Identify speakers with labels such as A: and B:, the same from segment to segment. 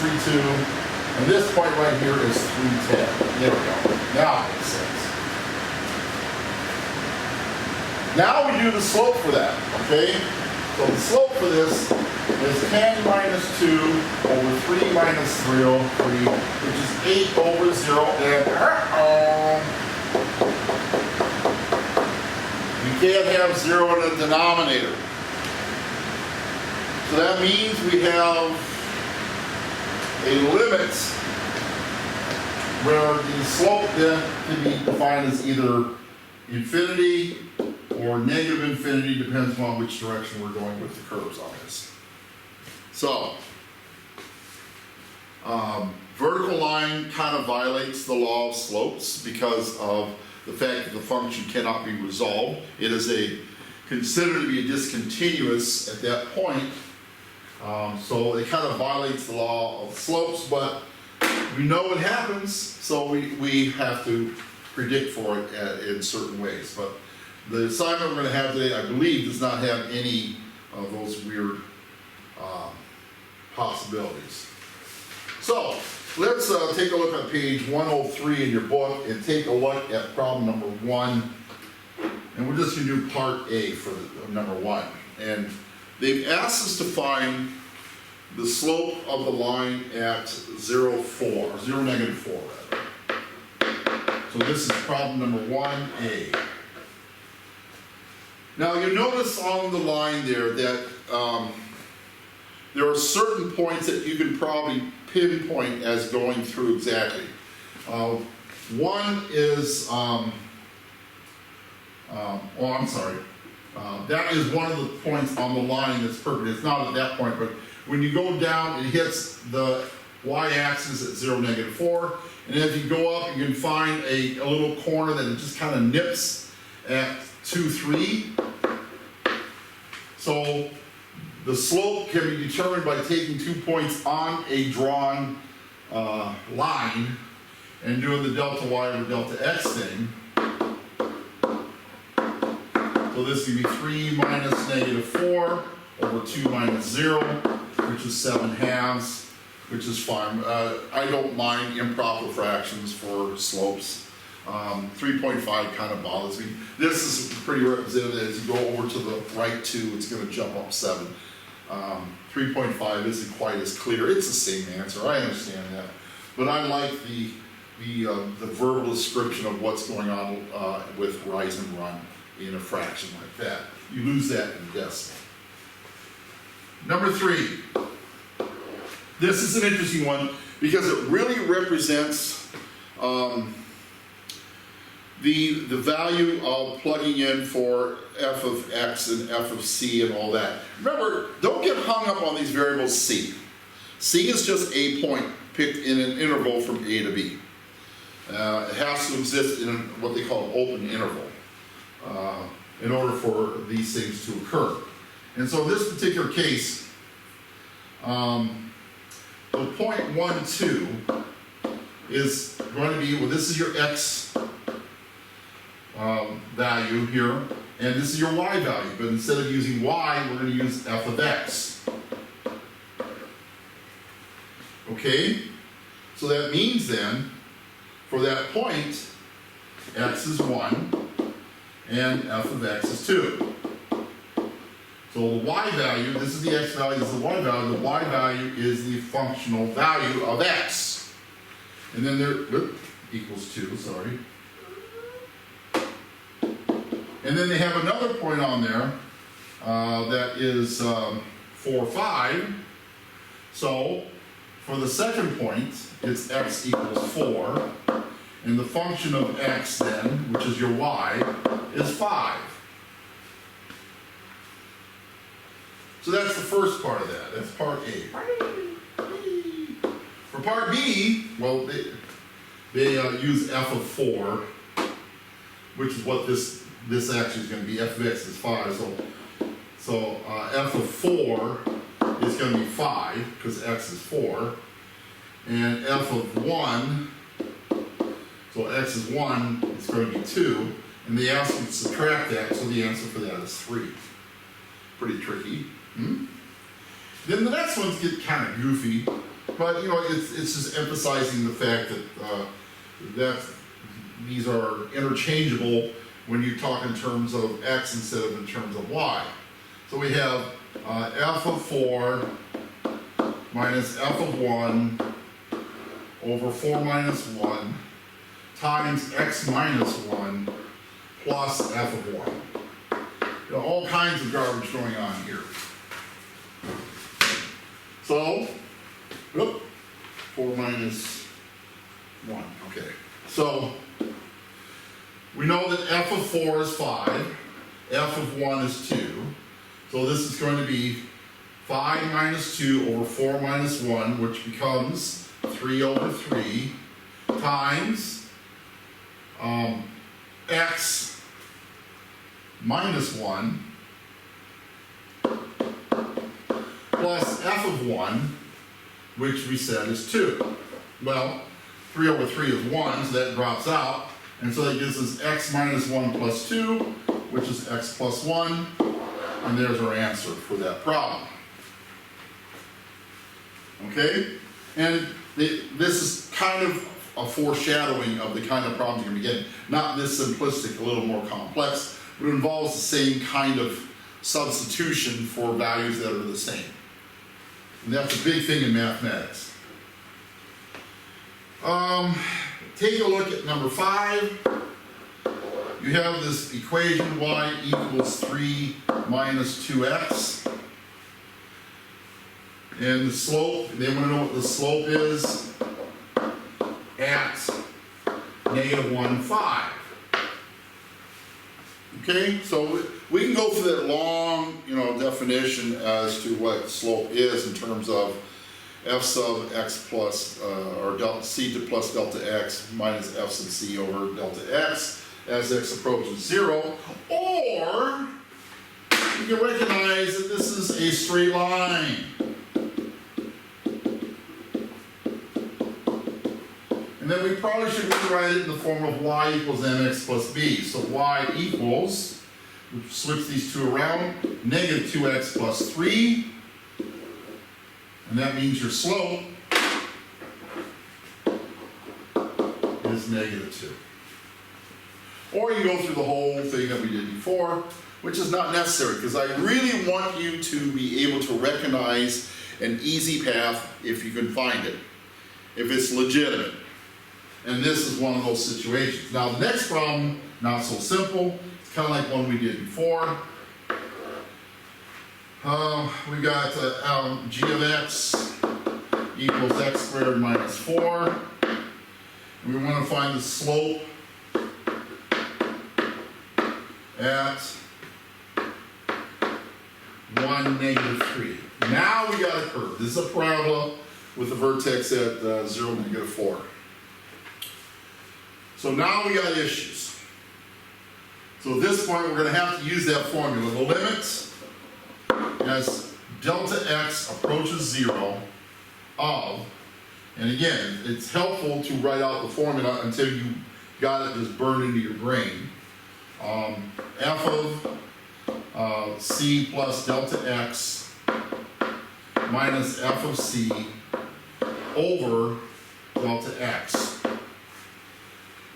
A: 3.2, and this point right here is 3.10. There we go. Now it makes sense. Now we do the slope for that, okay? So the slope for this is 10 minus 2 over 3 minus 3 over 3, which is 8 over 0, and you can't have 0 in the denominator. So that means we have a limit where the slope then can be defined as either infinity or negative infinity, depends on which direction we're going with the curves on this. So, vertical line kind of violates the law of slopes because of the fact that the function cannot be resolved. It is considered to be a discontinuous at that point. So it kind of violates the law of slopes, but we know what happens, so we have to predict for it in certain ways. But the assignment we're going to have today, I believe, does not have any of those weird possibilities. So let's take a look at page 103 in your book and take a look at problem number 1. And we're just going to do part A for number 1. And they've asked us to find the slope of the line at 0, negative 4 rather. So this is problem number 1A. Now you notice on the line there that there are certain points that you can probably pinpoint as going through exactly. One is, that is one of the points on the line that's perfect. It's not at that point, but when you go down, it hits the y-axis at 0, negative 4. And as you go up, you can find a little corner that it just kind of nips at 2, 3. So the slope can be determined by taking 2 points on a drawn line and doing the delta y over delta x thing. So this can be 3 minus negative 4 over 2 minus 0, which is 7/2, which is fine. I don't mind improper fractions for slopes. 3.5 kind of bothers me. This is pretty representative. As you go over to the right 2, it's going to jump up 7. 3.5 isn't quite as clear. It's the same answer. I understand that, but I like the verbal description of what's going on with rise and run in a fraction like that. You lose that in decimal. Number 3. This is an interesting one because it really represents the value of plugging in for f of x and f of c and all that. Remember, don't get hung up on these variables c. C is just a point picked in an interval from a to b. It has to exist in what they call an open interval in order for these things to occur. And so in this particular case, the point 1, 2 is going to be, well, this is your x value here, and this is your y value, but instead of using y, we're going to use f of x. Okay? So that means then, for that point, x is 1, and f of x is 2. So the y value, this is the x value, this is the y value. The y value is the functional value of x. And then there, equals 2, sorry. And then they have another point on there that is 4, 5. So for the second point, it's x equals 4. And the function of x then, which is your y, is 5. So that's the first part of that. That's part A. For part B, well, they use f of 4, which is what this actually is going to be. F of x is 5. So f of 4 is going to be 5 because x is 4, and f of 1. So x is 1, it's going to be 2, and they ask you to subtract that, so the answer for that is 3. Pretty tricky. Then the next ones get kind of goofy. But, you know, it's just emphasizing the fact that these are interchangeable when you talk in terms of x instead of in terms of y. So we have f of 4 minus f of 1 over 4 minus 1 times x minus 1 plus f of 1. You know, all kinds of garbage going on here. So, 4 minus 1, okay. So, we know that f of 4 is 5, f of 1 is 2. So this is going to be 5 minus 2 over 4 minus 1, which becomes 3 over 3, times x minus 1 plus f of 1, which we said is 2. Well, 3 over 3 is 1, so that drops out. And so that gives us x minus 1 plus 2, which is x plus 1. And there's our answer for that problem. Okay? And this is kind of a foreshadowing of the kind of problems you're going to be getting. Not this simplistic, a little more complex, but it involves the same kind of substitution for values that are the same. And that's a big thing in mathematics. Take a look at number 5. You have this equation y equals 3 minus 2x. And the slope, they want to know what the slope is at negative 1, 5. Okay, so we can go through that long, definition as to what slope is in terms of f sub x plus, or delta c to plus delta x minus f sub c over delta x as x approaches 0, or you can recognize that this is a straight line. And then we probably should rewrite it in the form of y equals mx plus b. So y equals, we switch these two around, negative 2x plus 3. And that means your slope is negative 2. Or you go through the whole thing that we did before, which is not necessary, because I really want you to be able to recognize an easy path if you can find it, if it's legitimate. And this is one of those situations. Now the next problem, not so simple. It's kind of like one we did before. We got g of x equals x squared minus 4. And we want to find the slope at 1, negative 3. Now we got a curve. This is a parabola with a vertex at 0, negative 4. So now we got issues. So at this point, we're going to have to use that formula. The limit as delta x approaches 0 of, and again, it's helpful to write out the formula until you got it just burned into your brain. F of c plus delta x minus f of c over delta x.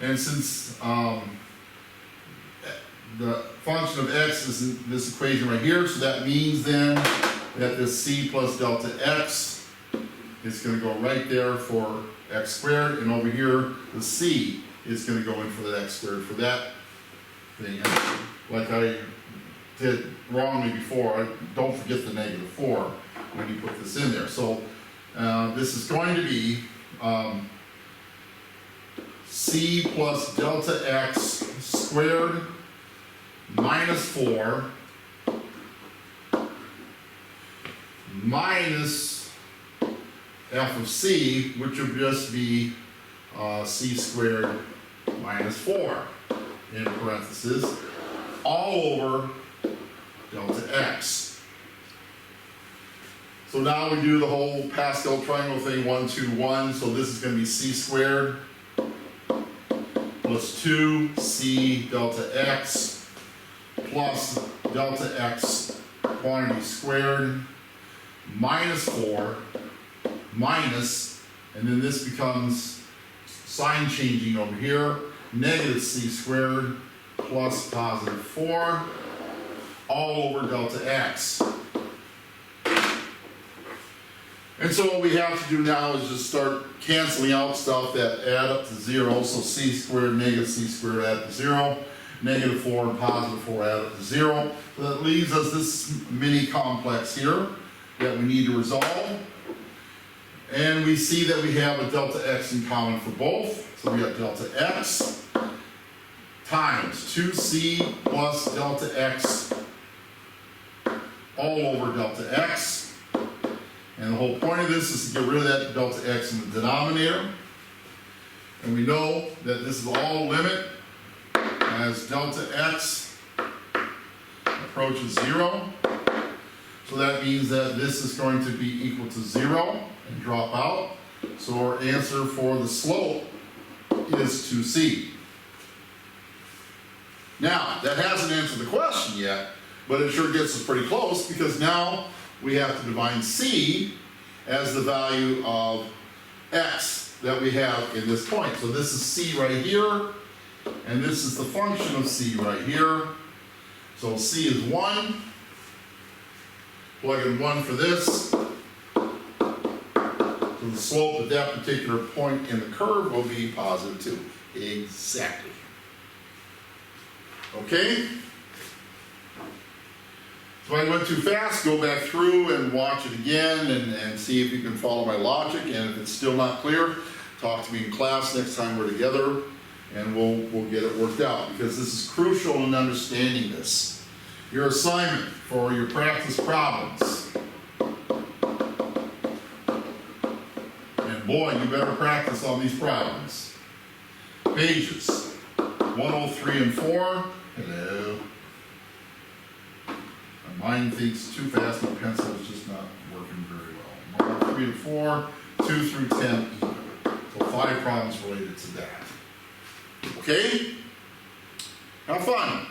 A: And since the function of x is in this equation right here, so that means then that this c plus delta x is going to go right there for x squared, and over here the c is going to go in for that x squared for that thing. Like I did wrongly before, don't forget the negative 4 when you put this in there. So this is going to be c plus delta x squared minus 4 minus f of c, which would just be c squared minus 4 in parentheses, all over delta x. So now we do the whole Pascal triangle thing, 1, 2, 1. So this is going to be c squared plus 2c delta x plus delta x quantity squared minus 4 minus, and then this becomes sign changing over here, negative c squared plus positive 4, all over delta x. And so what we have to do now is just start canceling out stuff that add up to 0. So c squared, negative c squared add up to 0. Negative 4 and positive 4 add up to 0. So that leaves us this mini complex here that we need to resolve. And we see that we have a delta x in common for both. So we have delta x times 2c plus delta x all over delta x. And the whole point of this is to get rid of that delta x in the denominator. And we know that this is all limit as delta x approaches 0. So that means that this is going to be equal to 0 and drop out. So our answer for the slope is 2c. Now, that hasn't answered the question yet, but it sure gets us pretty close, because now we have to define c as the value of x that we have in this point. So this is c right here, and this is the function of c right here. So c is 1. Plug in 1 for this. So the slope at that particular point in the curve will be positive 2. Exactly. Okay? So if I went too fast, go back through and watch it again and see if you can follow my logic. And if it's still not clear, talk to me in class next time we're together, and we'll get it worked out, because this is crucial in understanding this. Your assignment for your practice problems. And boy, you better practice on these problems. Pages 103 and 4. Hello. My mind thinks too fast, my pencil is just not working very well. 103 and 4, 2 through 10 even. So 5 problems related to that. Okay? Have fun.